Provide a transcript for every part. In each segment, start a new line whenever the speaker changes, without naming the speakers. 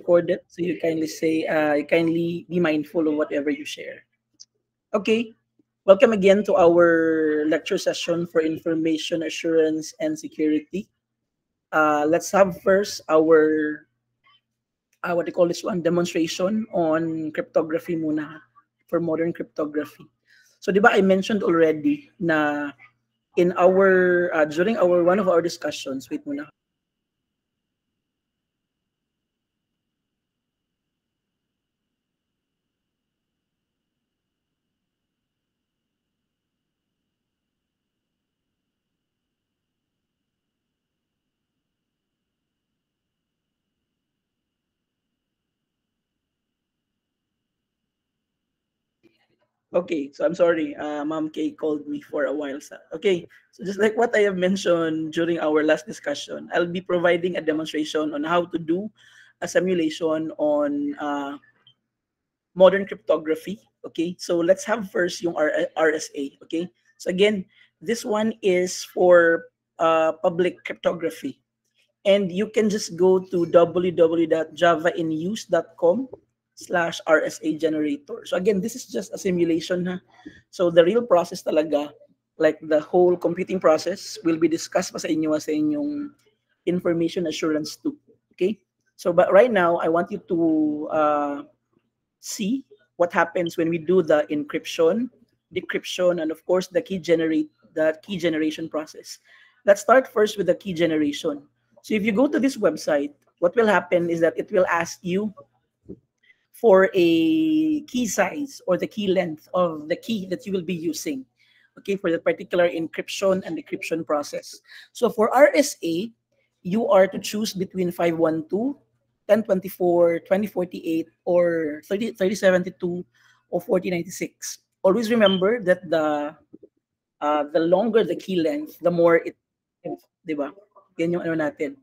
recorded, so you kindly be mindful of whatever you share. Okay, welcome again to our lecture session for information assurance and security. Let's have first our what do you call this one, demonstration on cryptography muna for modern cryptography. So, di ba I mentioned already na in our during our one of our discussions, wait muna. Okay, so I'm sorry. Ma'am Kay called me for a while. Okay, so just like what I have mentioned during our last discussion, I'll be providing a demonstration on how to do a simulation on modern cryptography. Okay, so let's have first yung RSA. Okay, so again, this one is for public cryptography. And you can just go to www.javainuse.com/RSA generator. So again, this is just a simulation. Ha? So the real process talaga, like the whole computing process, will be discussed pa sa inyo sa inyong information assurance too. Okay? So but right now, I want you to see what happens when we do the encryption, decryption, and of course the key generation process. Let's start first with the key generation. So if you go to this website, what will happen is that it will ask you for a key size or the key length of the key that you will be using, okay, for the particular encryption and decryption process. So for RSA, you are to choose between 512, 1024, 2048, or 3072, or 4096. Always remember that the longer the key length, the more it, di ba? Yan yung ano natin.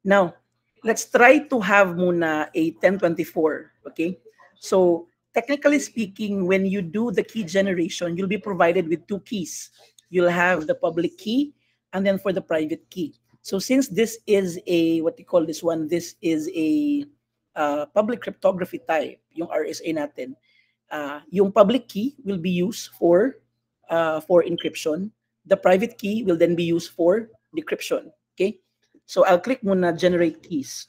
Now, let's try to have muna a 1024, okay? So, technically speaking, when you do the key generation, you'll be provided with two keys. You'll have the public key and then for the private key. So, since this is a, what you call this one, this is a public cryptography type, yung RSA natin, yung public key will be used for encryption. The private key will then be used for decryption. Okay? So I'll click muna generate keys.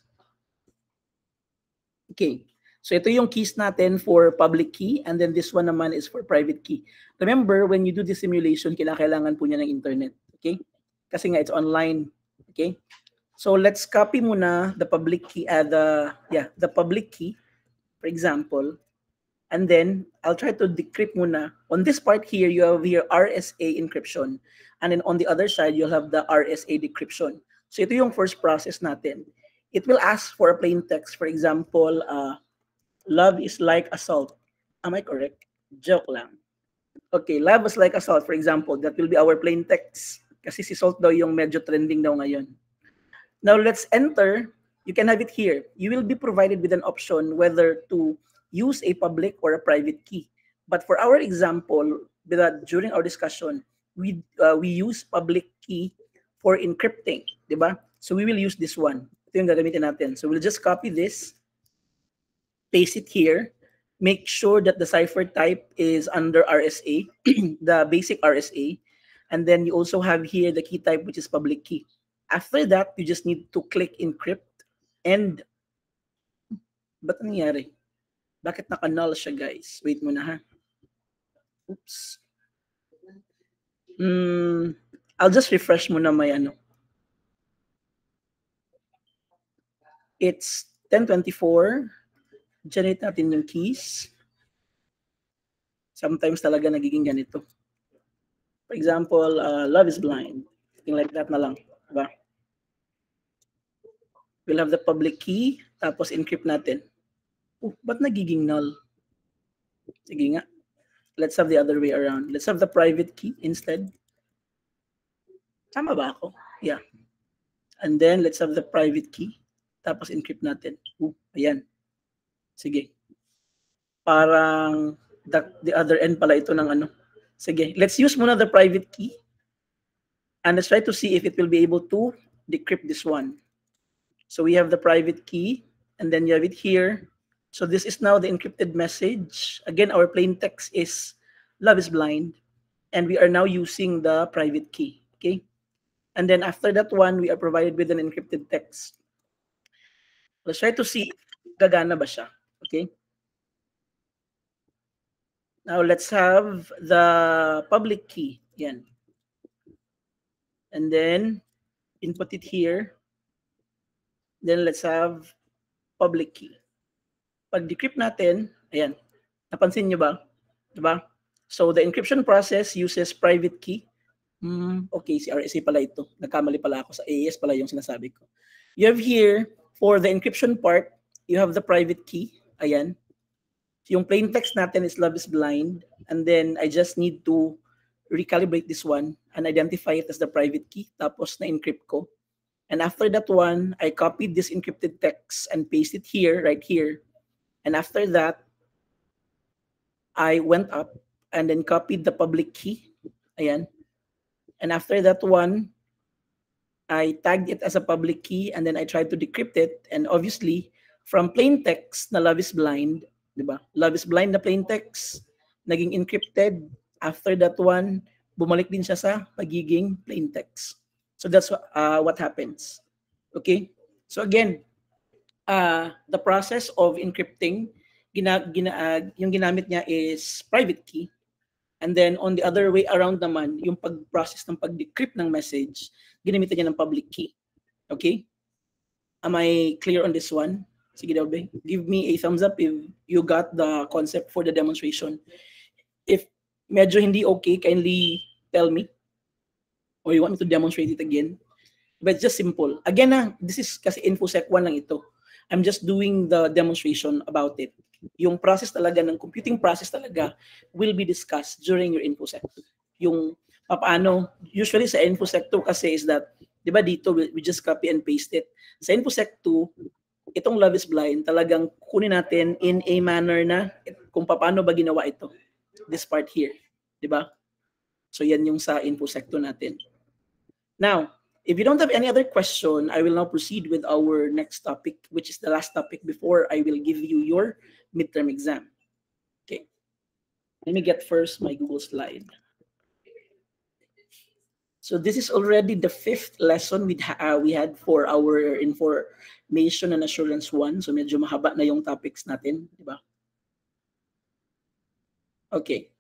Okay. So ito yung keys natin for public key and then this one naman is for private key. Remember, when you do the simulation, kailangan po niya ng internet. Okay? Kasi nga it's online. Okay? So let's copy muna the public key, the public key, for example. And then I'll try to decrypt muna. On this part here, you have here RSA encryption. And then on the other side, you'll have the RSA decryption. So ito yung first process natin. It will ask for a plain text. For example, love is like assault. Am I correct? Joke lang. Okay, love is like assault, for example. That will be our plain text. Kasi si Salt daw yung medyo trending daw ngayon. Now let's enter. You can have it here. You will be provided with an option whether to use a public or a private key. But for our example, during our discussion, we use public key for encrypting, di ba? So we will use this one. Ito yung gagamitin natin. So we'll just copy this, paste it here, make sure that the cipher type is under RSA, the basic RSA, and then you also have here the key type, which is public key. After that, you just need to click encrypt and ba't nangyari? Bakit naka-null siya, guys? Wait muna, ha? Oops. I'll just refresh muna my ano. It's 1024. Generate natin yung keys. Sometimes talaga nagiging ganito. For example, love is blind. Something like that na lang. Diba? We'll have the public key, tapos encrypt natin. Oh, ba't nagiging null? Sige nga. Let's have the other way around. Let's have the private key instead. Tama ba ako? Yeah. And then, let's have the private key. Tapos encrypt natin. Ayan. Sige. Parang the other end pala ito ng ano. Sige. Let's use muna the private key. And let's try to see if it will be able to decrypt this one. So we have the private key. and then you have it here. So this is now the encrypted message. Again, our plain text is love is blind, and we are now using the private key, okay? And then after that one, we are provided with an encrypted text. Let's try to see gagana ba siya, okay? Now let's have the public key, yan. And then input it here. Then let's have public key. Pag decrypt natin, ayan, napansin nyo ba? Diba? So the encryption process uses private key. Okay, si RSA pala ito. Nagkamali pala ako, sa AES pala yung sinasabi ko. You have here, for the encryption part, you have the private key. Ayan. Yung plain text natin is love is blind. And then I just need to recalibrate this one and identify it as the private key. Tapos na-encrypt ko. And after that one, I copied this encrypted text and paste it here, right here. And after that, I went up and then copied the public key. Ayan. And after that one, I tagged it as a public key and then I tried to decrypt it. And obviously, from plain text na love is blind, diba? Love is blind na plain text, naging encrypted. After that one, bumalik din siya sa pagiging plain text. So that's what happens. Okay? So again, the process of encrypting, yung ginamit niya is private key. And then on the other way around naman, yung pag-process ng pag-decrypt ng message, ginamitan niya ng public key. Okay? Am I clear on this one? Sige daw, be. Give me a thumbs up if you got the concept for the demonstration. If medyo hindi okay, kindly tell me. Or you want me to demonstrate it again. But it's just simple. Again, this is kasi InfoSec 1 lang ito. I'm just doing the demonstration about it. Yung process talaga ng computing process talaga will be discussed during your InfoSec. Yung paano, usually sa InfoSec 2 kasi is that, di ba dito, we just copy and paste it. Sa InfoSec 2, itong love is blind, talagang kunin natin in a manner na kung paano ba ginawa ito. This part here. Di ba? So yan yung sa InfoSec 2 natin. Now, if you don't have any other question, I will now proceed with our next topic, which is the last topic before I will give you your midterm exam. Okay. Let me get first my Google slide. So this is already the 5th lesson we had for our information and assurance 1. So medyo mahaba na yung topics natin, di ba? Okay.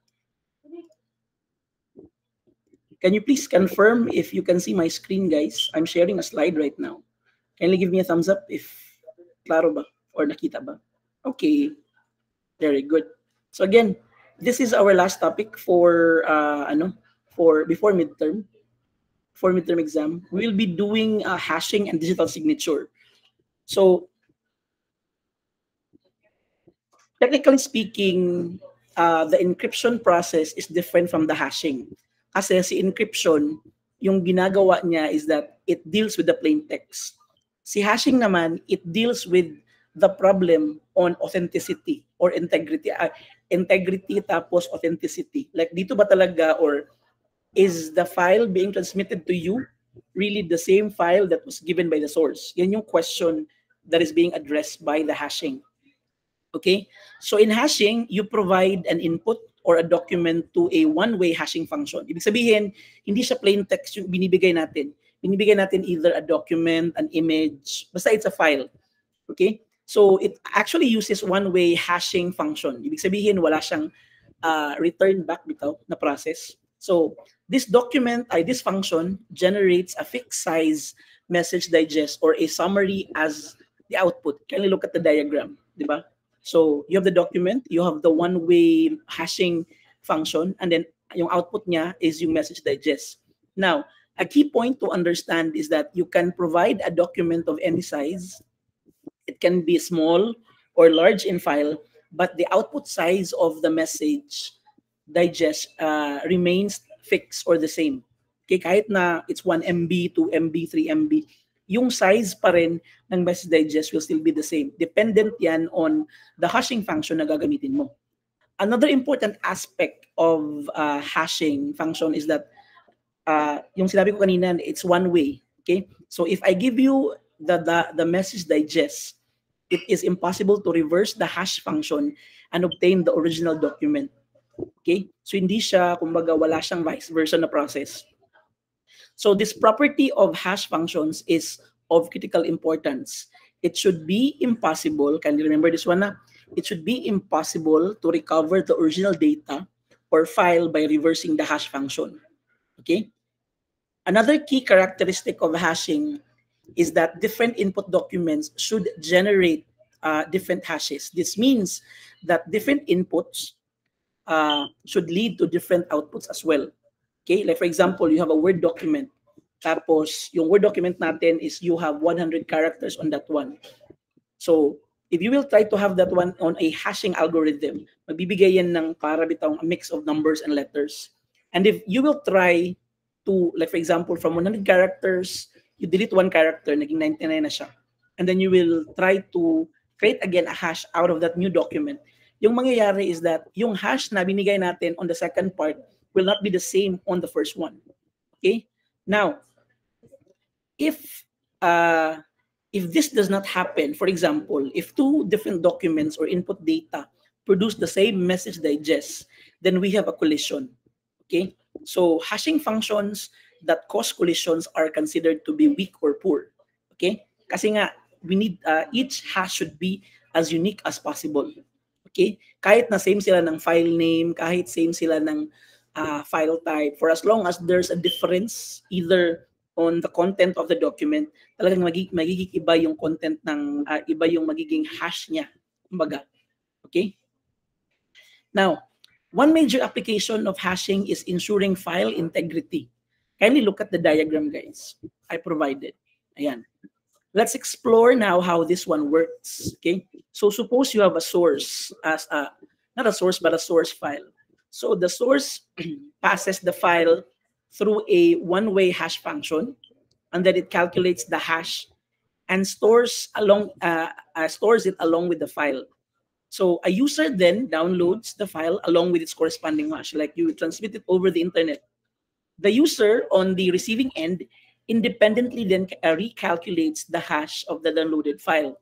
Can you please confirm if you can see my screen, guys? I'm sharing a slide right now. Kindly give me a thumbs up if klaro ba or nakita ba. Okay, very good. So again, this is our last topic for before midterm exam. We will be doing hashing and digital signature. So technically speaking, the encryption process is different from the hashing. Kasi si encryption, yung ginagawa niya is that it deals with the plain text. Si hashing naman, it deals with the problem on authenticity or integrity. Integrity tapos authenticity. Like dito ba talaga, or is the file being transmitted to you really the same file that was given by the source? Yan yung question that is being addressed by the hashing. Okay? So in hashing, you provide an input or a document to a one-way hashing function. Ibig sabihin, hindi siya plain text yung binibigay natin. Binibigay natin either a document, an image, basta it's a file. Okay? So it actually uses one-way hashing function. Ibig sabihin, wala siyang return back bitaw na process. So this document, this function generates a fixed size message digest or a summary as the output. Can you look at the diagram? Diba? So you have the document, you have the one-way hashing function, and then yung output niya is yung message digest. Now, a key point to understand is that you can provide a document of any size. It can be small or large in file, but the output size of the message digest remains fixed or the same. Okay, kahit na it's 1 MB, 2 MB, 3 MB, yung size pa rin ng message digest will still be the same. Dependent yan on the hashing function na gagamitin mo. Another important aspect of hashing function is that yung sinabi ko kanina, it's one way. Okay? So if I give you the message digest it is impossible to reverse the hash function and obtain the original document. Okay? So hindi siya, kumbaga, wala siyang vice versa na process. So this property of hash functions is of critical importance. It should be impossible, can you remember this one? It should be impossible to recover the original data or file by reversing the hash function. Okay? Another key characteristic of hashing is that different input documents should generate different hashes. This means that different inputs should lead to different outputs as well. Okay, like for example, you have a Word document. Tapos, yung Word document natin is you have 100 characters on that one. So, if you will try to have that one on a hashing algorithm, magbibigay yan ng para bitawng a mix of numbers and letters. And if you will try to, like for example, from 100 characters, you delete one character, naging 99 na siya. And then you will try to create again a hash out of that new document. Yung mangyayari is that yung hash na binigay natin on the second part will not be the same on the first one. Okay? Now, if this does not happen, for example, if two different documents or input data produce the same message digest, then we have a collision. Okay? So hashing functions that cause collisions are considered to be weak or poor. Okay? Kasi nga, we need, each hash should be as unique as possible. Okay? Kahit na same sila ng file name, kahit same sila ng file type, for as long as there's a difference either on the content of the document, talagang magiging iba yung content ng, iba yung magiging hash niya. Kumbaga. Okay? Now, one major application of hashing is ensuring file integrity. Kindly look at the diagram, guys. I provided. Ayan. Let's explore now how this one works. Okay? So suppose you have a source as a, not a source, but a source file. So the source passes the file through a one-way hash function, and then it calculates the hash and stores it along with the file. So a user then downloads the file along with its corresponding hash, like you transmit it over the internet. The user on the receiving end independently then recalculates the hash of the downloaded file.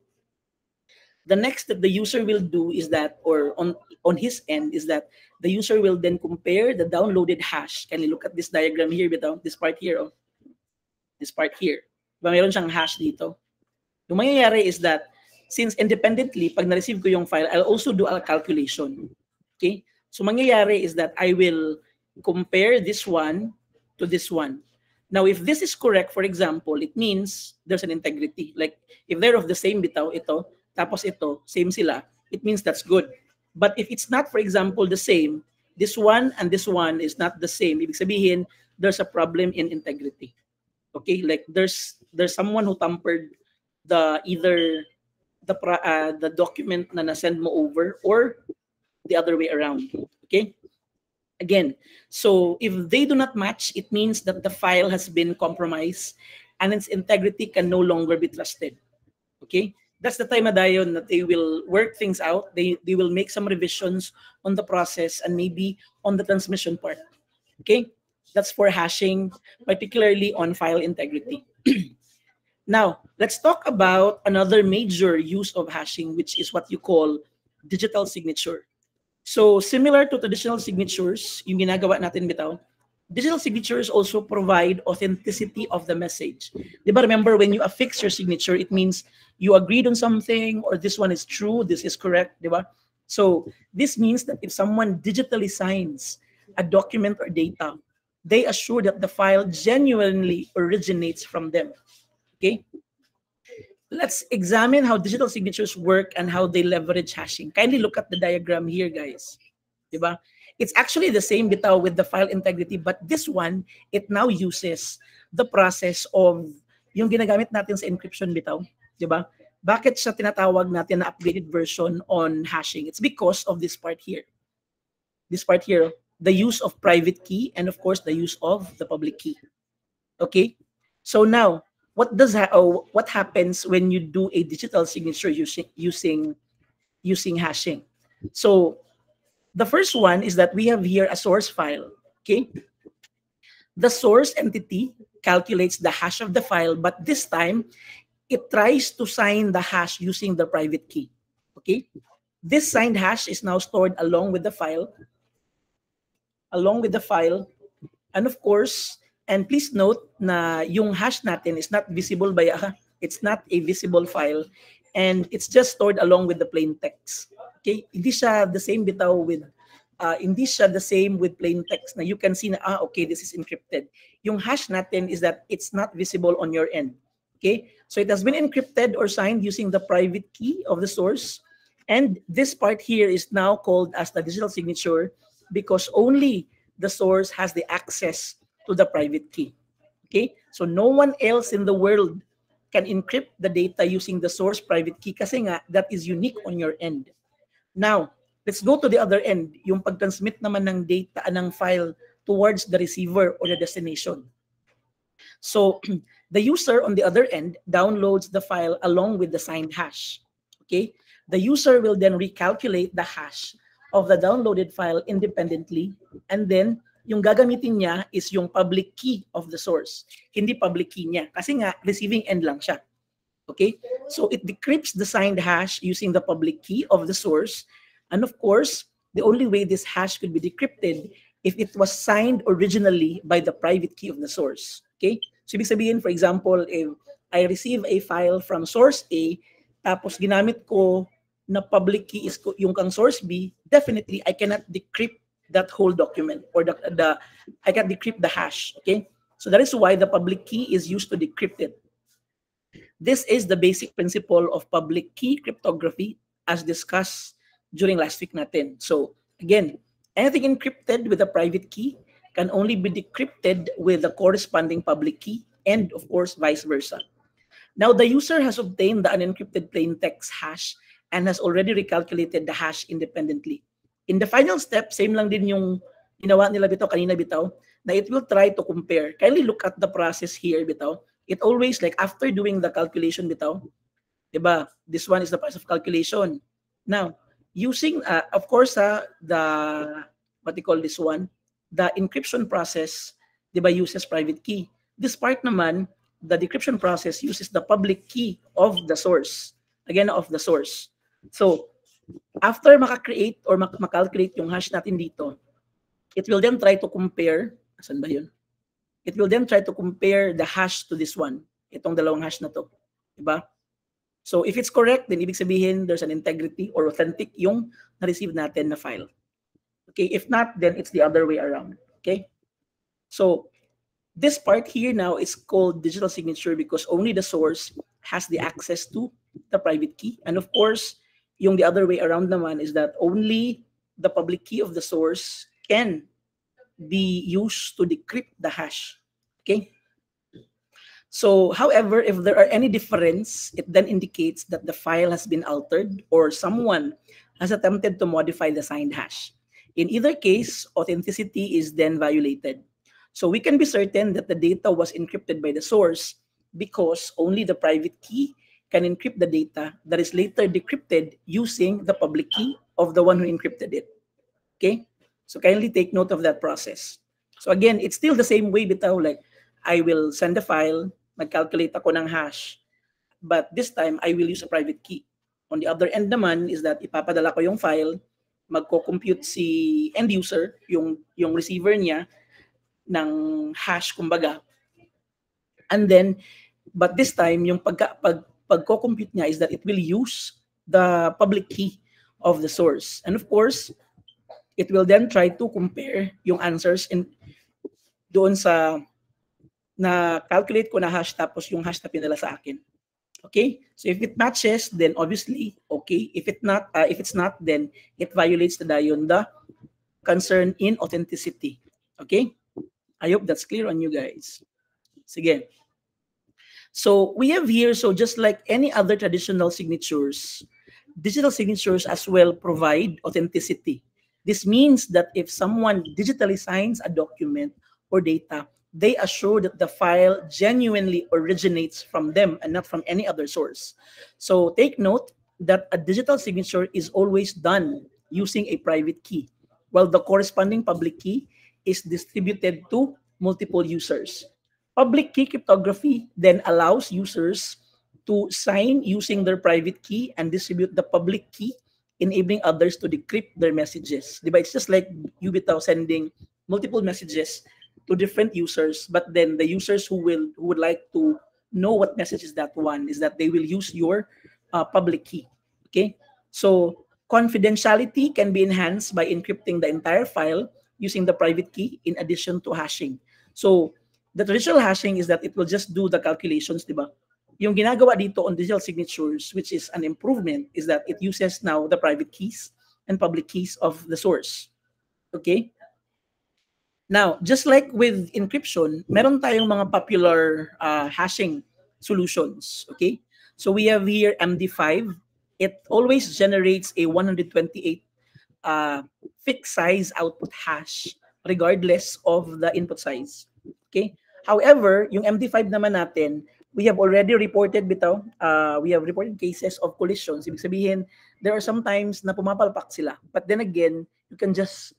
The next that the user will do is that, or on his end, is that the user will then compare the downloaded hash. Can you look at this diagram here, this part here, oh. This part here. Diba meron siyang hash dito? Yung mangyayari is that, since independently, pag na-receive ko yung file, I'll also do a calculation. Okay? So mangyayari is that I will compare this one to this one. Now, if this is correct, for example, it means there's an integrity. Like, if they're of the same bitaw, ito, tapos ito, same sila, it means that's good. But if it's not, for example, the same, this one and this one is not the same, ibig sabihin, there's a problem in integrity. Okay? Like, there's someone who tampered either the document na na-send mo over or the other way around. Okay? Again, so if they do not match, it means that the file has been compromised and its integrity can no longer be trusted. Okay? That's the time na dayon that they will work things out. They will make some revisions on the process and maybe on the transmission part. Okay? That's for hashing, particularly on file integrity. Now, let's talk about another major use of hashing, which is what you call digital signature. So similar to traditional signatures, yung ginagawa natin bitaw, digital signatures also provide authenticity of the message. Diba, remember when you affix your signature, it means you agreed on something, or this one is true, this is correct, diba? So this means that if someone digitally signs a document or data, they assure that the file genuinely originates from them. Okay? Let's examine how digital signatures work and how they leverage hashing. Kindly look at the diagram here, guys. Diba? It's actually the same bitaw with the file integrity, but this one, it now uses the process of yung ginagamit natin sa encryption bitaw. Diba? Bakit siya tinatawag natin na upgraded version on hashing? It's because of this part here. This part here, the use of private key and of course the use of the public key. Okay? So now, what happens when you do a digital signature using hashing? So the first one is that we have here a source file. Okay, the source entity calculates the hash of the file, but this time it tries to sign the hash using the private key. Okay? This signed hash is now stored along with the file. And of course, and please note na yung hash natin is not visible by it's not a visible file, and it's just stored along with the plain text. Okay? Hindi siya the same bitaw with plain text na you can see na okay, this is encrypted. Yung hash natin is that it's not visible on your end. Okay? So it has been encrypted or signed using the private key of the source, and this part here is now called as the digital signature because only the source has the access to the private key. Okay? So no one else in the world can encrypt the data using the source private key kasi nga that is unique on your end. Now, let's go to the other end, yung pag-transmit naman ng data ng file towards the receiver or the destination. So the user on the other end downloads the file along with the signed hash. Okay? The user will then recalculate the hash of the downloaded file independently, and then yung gagamitin niya is yung public key of the source, hindi public key niya kasi nga receiving end lang siya. Okay? So it decrypts the signed hash using the public key of the source, and of course, the only way this hash could be decrypted if it was signed originally by the private key of the source. Okay? So ibig sabihin, for example, if I receive a file from source A, tapos ginamit ko na public key is yung kang source B, definitely I cannot decrypt that whole document, or I can decrypt the hash. Okay, so that is why the public key is used to decrypt it. This is the basic principle of public key cryptography as discussed during last week natin. So again, anything encrypted with a private key can only be decrypted with the corresponding public key, and of course vice versa. Now the user has obtained the unencrypted plain text hash and has already recalculated the hash independently. In the final step, same lang din yung ginawa nila bitaw kanina bitaw, na it will try to compare. Kindly look at the process here bitaw. It always, like after doing the calculation bitaw, diba? This one is the process of calculation. Now, using, of course, what you call this one, the encryption process, diba, uses private key. This part naman, the decryption process uses the public key of the source. Again, of the source. So, after maka-create or makalculate yung hash natin dito, it will then try to compare, asan ba yun? It will then try to compare the hash to this one, itong dalawang hash na to. Diba? So if it's correct, then ibig sabihin there's an integrity or authentic yung na-receive natin na file. Okay, if not, then it's the other way around. Okay? So this part here now is called digital signature because only the source has the access to the private key. And of course, yung the other way around naman is that only the public key of the source can be used to decrypt the hash. Okay? So, however, if there are any difference, it then indicates that the file has been altered or someone has attempted to modify the signed hash. In either case, authenticity is then violated. So we can be certain that the data was encrypted by the source because only the private key can encrypt the data that is later decrypted using the public key of the one who encrypted it. Okay? So kindly take note of that process. So again, it's still the same way bitaw, like I will send a file, mag-calculate ako ng hash, but this time I will use a private key. On the other end naman is that ipapadala ko yung file, magko-compute si end user, yung receiver niya ng hash kumbaga. And then, but this time, yung pagko-compute niya is that it will use the public key of the source. And of course, it will then try to compare yung answers doon sa na calculate ko na hash tapos yung hash na pinadala sa akin. Okay? So if it matches, then obviously, okay. If it's not, then it violates the concern in authenticity. Okay? I hope that's clear on you guys. Sige. So we have here, so just like any other traditional signatures, digital signatures as well provide authenticity. This means that if someone digitally signs a document or data, they assure that the file genuinely originates from them and not from any other source. So take note that a digital signature is always done using a private key, while the corresponding public key is distributed to multiple users. Public key cryptography then allows users to sign using their private key and distribute the public key, enabling others to decrypt their messages. Diba? It's just like you bitaw sending multiple messages to different users, but then the users who would like to know what message is that one is that they will use your public key. Okay, so confidentiality can be enhanced by encrypting the entire file using the private key in addition to hashing. So the traditional hashing is that it will just do the calculations, diba? Yung ginagawa dito on digital signatures, which is an improvement, is that it uses now the private keys and public keys of the source. Okay? Now, just like with encryption, meron tayong mga popular hashing solutions. Okay? So we have here MD5. It always generates a 128 fixed size output hash regardless of the input size. Okay? However, yung MD5 naman natin, we have already reported bitaw, we have reported cases of collisions. Ibig sabihin, there are sometimes na pumapalpak sila. But then again, you can just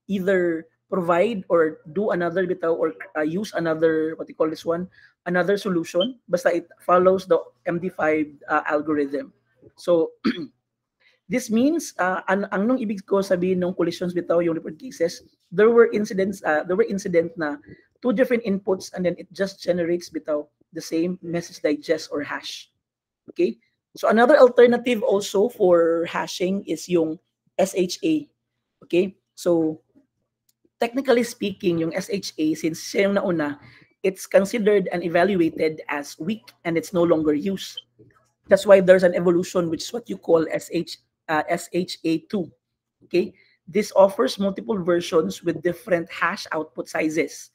either provide or do another bitaw or use another, what you call this one, another solution. Basta it follows the MD5 algorithm. So, this means, ang nung ibig ko sabihin ng collisions bitaw, yung report cases, there were incident na two different inputs and then it just generates bitaw the same message digest or hash. Okay? So another alternative also for hashing is yung SHA. Okay? So technically speaking, yung SHA, since siya yung nauna, it's considered and evaluated as weak and it's no longer used. That's why there's an evolution, which is what you call SHA2. Okay? This offers multiple versions with different hash output sizes.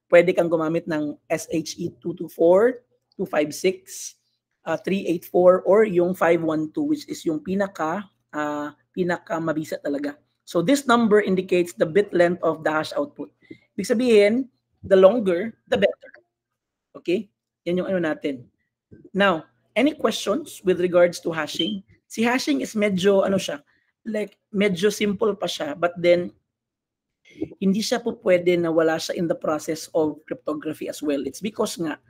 Pwede kang gumamit ng SHE224, 256, 384, or yung 512, which is yung pinaka mabisa talaga. So this number indicates the bit length of the hash output. Ibig sabihin, the longer, the better. Okay? Yan yung ano natin. Now, any questions with regards to hashing? Si hashing is medyo, ano siya, like, medyo simple pa siya, but then, hindi siya po pwede na wala siya in the process of cryptography as well. It's because nga,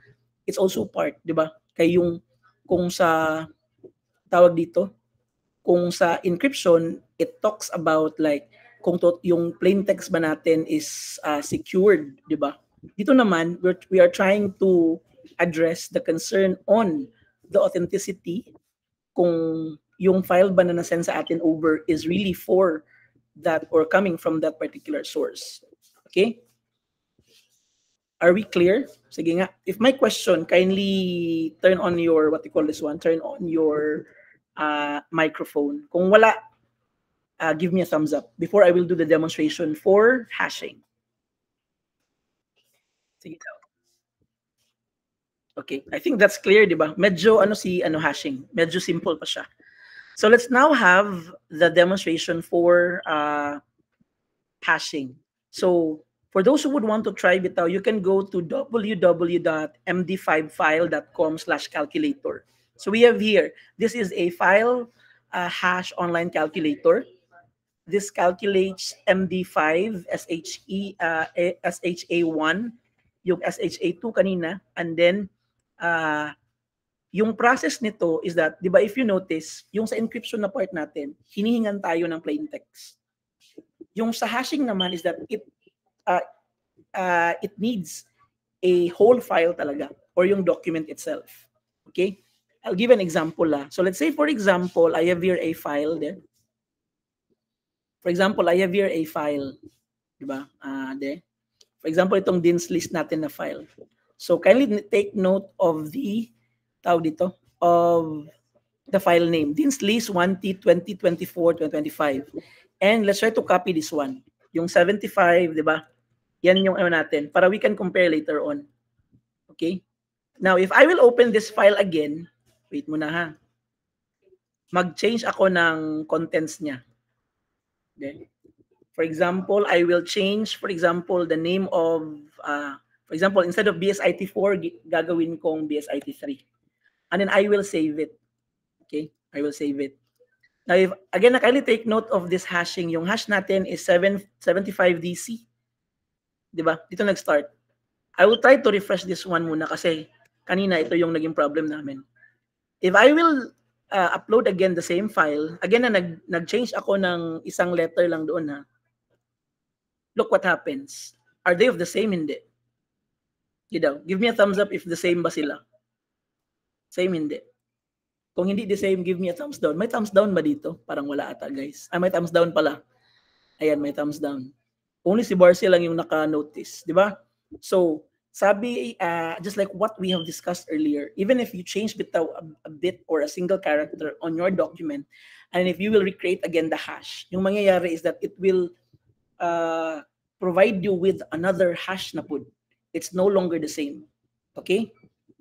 it's also part, di ba? Kaya yung, kung sa, tawag dito, kung sa encryption, it talks about like, kung yung plain text ba natin is secured, di ba? Dito naman, we are trying to address the concern on the authenticity, kung yung file ba na nasend sa atin over is really for that or coming from that particular source. Okay? Are we clear? Sige nga. If my question, kindly turn on your, what you call this one, turn on your microphone. Kung wala, give me a thumbs up before I will do the demonstration for hashing. Sige daw. Okay, I think that's clear, di ba? Medyo hashing. Medyo simple pa siya. So let's now have the demonstration for hashing. So for those who would want to try bitaw, you can go to www.md5file.com/calculator. So we have here, this is a file hash online calculator. This calculates MD5, SHA1, yung SHA2 kanina, and then yung process nito is that, di ba, if you notice, yung sa encryption na part natin, hinihingan tayo ng plain text. Yung sa hashing naman is that it needs a whole file talaga or yung document itself. Okay? I'll give an example. So let's say, for example, I have here a file there. For example, I have here a file. Diba? There. For example, itong DINS list natin na file. So kindly take note of the of the file name. DINS list 1T 2024-2025. And let's try to copy this one. Yung 75, di ba? Yan yung ano natin. Para we can compare later on. Okay? Now, if I will open this file again, wait muna ha. Mag-change ako ng contents niya. Okay? For example, I will change, for example, the name of, for example, instead of BSIT4, gagawin kong BSIT3. And then I will save it. Okay? I will save it. Now, if, again, kindly take note of this hashing. Yung hash natin is 75DC. Diba? Dito nag-start. I will try to refresh this one muna kasi kanina ito yung naging problem namin. If I will upload again the same file, again na nag-change ako ng isang letter lang doon ha. Look what happens. Are they of the same? Hindi. Give me a thumbs up if the same ba sila. Same, hindi. Kung hindi the same, give me a thumbs down. May thumbs down ba dito? Parang wala ata, guys. May thumbs down pala. Ayan, may thumbs down. Only si Barcy lang yung naka-notice. Di ba? So, sabi, just like what we have discussed earlier, even if you change a bit or a single character on your document, and if you will recreate again the hash, yung mangyayari is that it will provide you with another hash na po. It's no longer the same. Okay?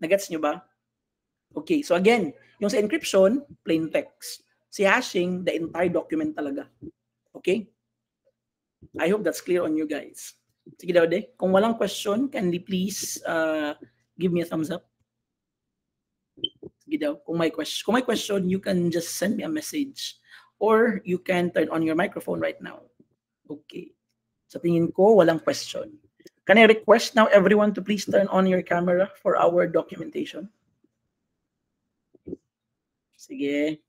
Nagets nyo ba? Okay, so again, yung sa encryption, plain text. Si hashing, the entire document talaga. Okay? I hope that's clear on you guys. Sige daw, de. Kung walang question, kindly please give me a thumbs up. Sige daw. Kung may question, you can just send me a message. Or you can turn on your microphone right now. Okay. Sa tingin ko, walang question. Can I request now everyone to please turn on your camera for our documentation? Sige.